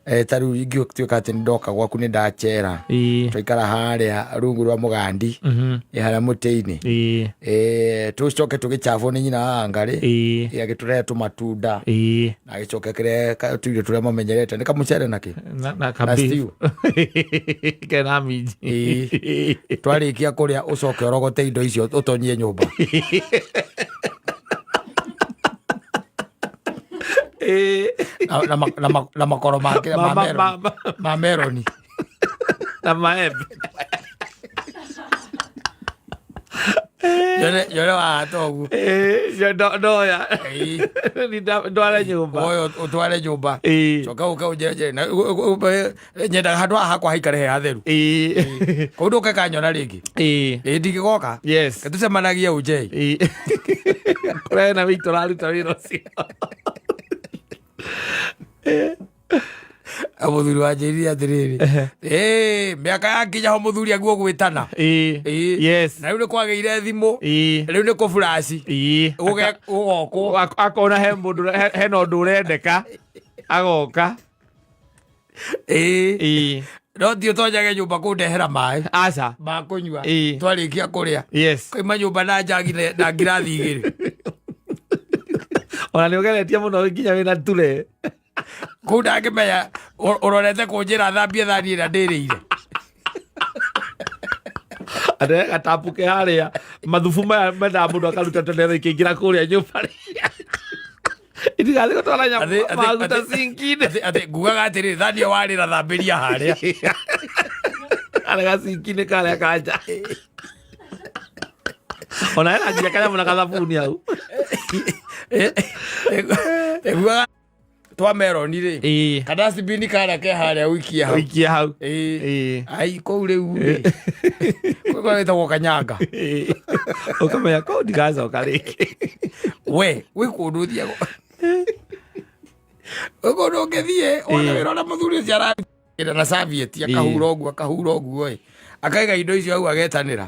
taru ingĩtuĩka atĩ ndoka gwaku nĩ ndachera twaikara harĩa rungu rwa mũgandi harĩa mũtĩ-inĩ tũcoke tũgĩcabwo nĩ nyina wa Ngarĩ agĩtũrehe tũmatunda na agĩcoke kĩrĩa tũirio tũrĩa mamenyerete nĩ kamũcere nakĩ na stew kena minji twarĩkia kũrĩa ũcoke ũrogote indo icio ũtonyie nyũmba na makoro make ma meroni na maembe yole wa togu ndoya ndware nyumba oyo utware nyumba coka uka ujeje na nyenda handũ hakwa haikare he hatheru kũu ndũke kanyona rĩngĩ ndigĩgoka tucemanagie uje kũrĩa na witũ raruta wĩra ũcio mũthuri wanjĩrire atĩrĩrĩ mĩaka yakinya ho mũthuri aguo gwĩtana na rĩu nĩ kwagĩire thimũ rĩu nĩ kũ flash ũgokwo akona he mũndũ hena ũndũ ũrendeka agoka no ti ũtonyage nyũmba kũndehera maĩ aca ma kũnyua twarĩkia kũrĩa koima nyũmba na njagi na ngirathi igĩrĩ ona nĩ ũgeretie mũno nginya wĩna ture kũu ndangĩmenya ũrorete kũnjĩra thambie thani ĩrĩa ndĩrĩire andũ gatapuke harĩa mathubu maya mendaga mũndũ akaruta tondero ikĩingĩra kũrĩa nyũmba itigathiĩ gũtwara nyamũ maguta sinki-inĩ atĩ ngugaga atĩrĩ thani ĩyo warĩra thambĩria harĩa arega sinki-inĩ karĩa kanja ona hena nginya kanyamũ na kathabuni hau ngugaga twa meroni rĩ kana cibini karĩa ke harĩa ũikie hau ai kũu rĩu kũu wĩtagwo kanyanga ũkamenya kũu ndigacoka rĩngĩ we wĩ kũndũ ũthiago kũndũ ũngĩthiĩ ona wĩra ũrĩa mũthuri ũcio aragĩra na cabieti akahura ũguo akaiga indo icio hau agetanĩra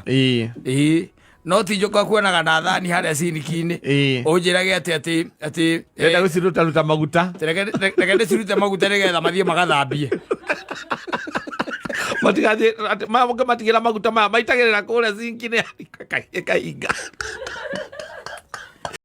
no ti njoka kuonaga na thani harĩa siniki-inĩ ũnjĩrage atĩ enda gũciruta maguta reke ndĩcirute maguta nĩgetha mathiĩ magathambie matigĩra maguta maya maitagĩrĩra kũrĩa sinki-inĩ kahinga